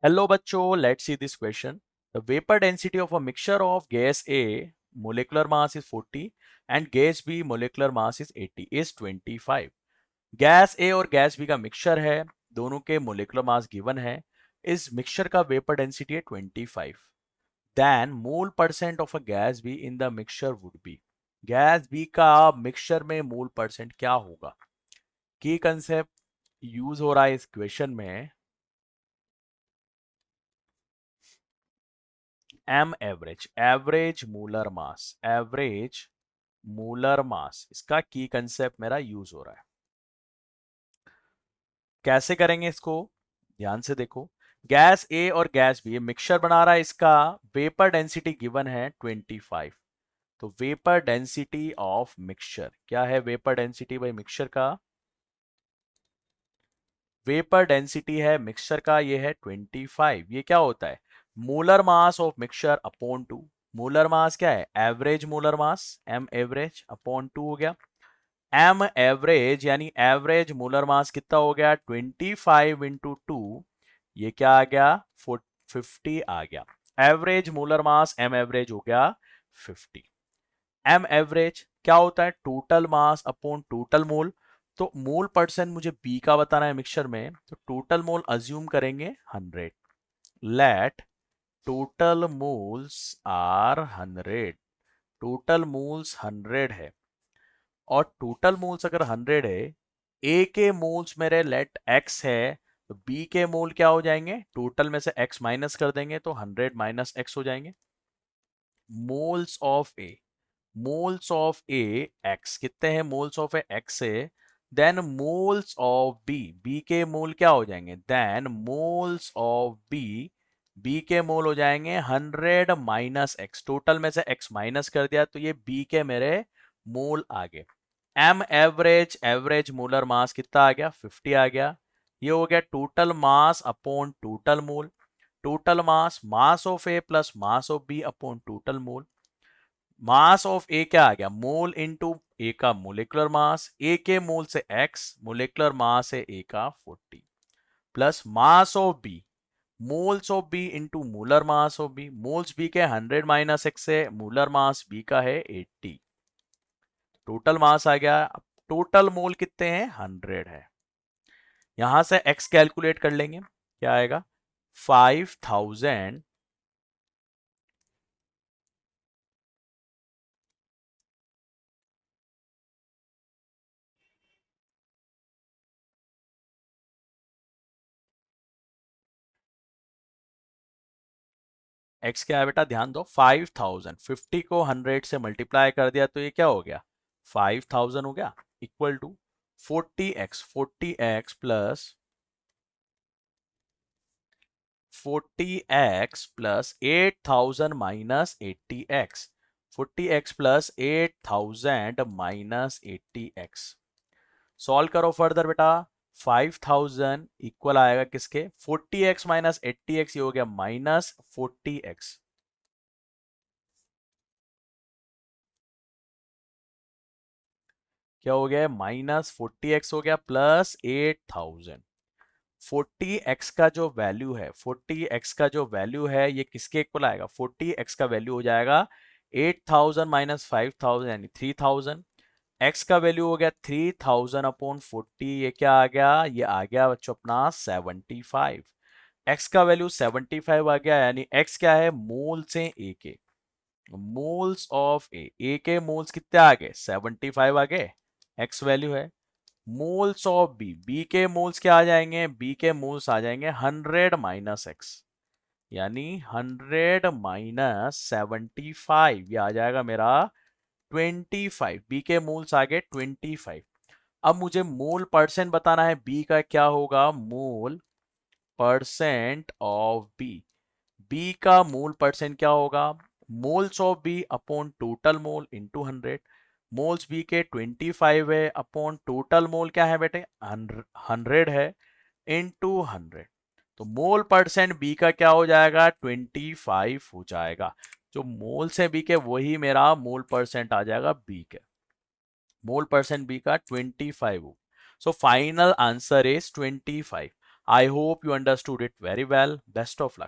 Hello bachcho, let's see this question. The vapor density of a mixture of gas A, molecular mass is 40 and gas B, molecular mass is 80 is 25. Gas ए और gas B का mixture है, दोनों के molecular mass given है, इस mixture का vapour density है 25. Then mole percent of a gas B in the mixture would be. Gas B का मिक्सचर में मोल परसेंट क्या होगा? की कंसेप्ट यूज हो रहा है इस क्वेश्चन में M average, average molar mass, average molar mass, इसका की कंसेप्ट मेरा यूज हो रहा है. कैसे करेंगे इसको? ध्यान से देखो. गैस ए और गैस बी मिक्सचर बना रहा है, इसका वेपर डेंसिटी गिवन है 25. तो वेपर डेंसिटी ऑफ मिक्सचर क्या है? वेपर डेंसिटी भाई मिक्सचर का, वेपर डेंसिटी है मिक्सचर का, ये है 25. ये क्या होता है? Molar mass of mixture upon 2. Molar mass क्या है? Average molar mass, M average upon 2 हो गया. एम एवरेज यानी एवरेज मोलर मास कितना हो गया? 25 इंटू 2, ये क्या आ गया? 50 आ गया. Average molar mass M average हो गया 50. एम एवरेज क्या होता है? Total mass upon total mole. तो मोल परसेंट मुझे बी का बताना है मिक्सचर में, तो टोटल मोल अज्यूम करेंगे 100. Let total moles are 100. Total moles 100 है, और टोटल मोल्स अगर 100 है, ए के मोल्स मेरे लेट एक्स है, तो बी के मोल क्या हो जाएंगे? टोटल में से एक्स माइनस कर देंगे तो 100 माइनस एक्स हो जाएंगे. Moles of A, moles of A x कितने हैं? मोल्स ऑफ ए एक्स है. Then moles of B, B के मोल क्या हो जाएंगे? Then moles of B, B के मोल हो जाएंगे 100 माइनस एक्स. टोटल में से एक्स माइनस कर दिया तो ये बी के मेरे मोल आ गए. M average, average molar mass कितना आ गया? 50 आ गया. ये हो गया total mass upon total mole. Total mass, mass of A plus mass of B upon total mole. Mass of A क्या आ गया? मोल इंटू ए का मोलिकुलर मास, ए के मोल से एक्स, मोलिकुलर मास है ए का 40, plus mass of B, moles of B into molar mass of B. Moles B के 100 minus x है, मोलर मास बी का है 80. टोटल मास आ गया. टोटल मोल कितने हैं? 100 है. यहां से एक्स कैलकुलेट कर लेंगे, क्या आएगा? 5000. एक्स क्या है बेटा? ध्यान दो. 5000, 50 को 100 से मल्टीप्लाई कर दिया तो ये क्या हो गया? 5000 हो गया. Equal to 40x, 40x plus 40x plus 8000 minus 80x. 40x plus 8000 minus 80x. Solve करो फर्दर बेटा. 5000 इक्वल आएगा किसके? 40x माइनस 80x, ये हो गया माइनस 40x. क्या हो गया? माइनस 40x हो गया प्लस 8000. 40x का जो वैल्यू है, 40x का जो वैल्यू है, ये किसके इक्वल आएगा? 40x का वैल्यू हो जाएगा 8000 माइनस 5000 यानी 3000. x का वैल्यू हो गया 3000 अपॉन 40, ये क्या आ गया? ये आ गया बच्चों अपना 75. x का वैल्यू 75 आ गया, यानी x क्या है? मोल से a के, मोल्स ऑफ ए के मोल्स कितने आ गए? 75 आ गए, x वैल्यू है. मोल्स ऑफ बी, बी के मोल्स क्या आ जाएंगे? बी के मोल्स आ जाएंगे 100 माइनस एक्स, यानी 100 माइनस 75, ये आ जाएगा मेरा 25. बी के मोल्स आ गए 25. अब मुझे मोल परसेंट बताना है बी का. क्या होगा? Mole percent of B. B का मोल परसेंट क्या होगा? Moles of B upon total mole into 100. Moles B के 25 है अपॉन टोटल मोल क्या है बेटे? 100 है इंटू 100. तो मोल परसेंट बी का क्या हो जाएगा? 25 हो जाएगा. जो मोल से बी के वही मेरा मोल परसेंट आ जाएगा बी के. मोल परसेंट बी का 25 हो. So final answer is 25. I hope you understood it very well. Best of luck.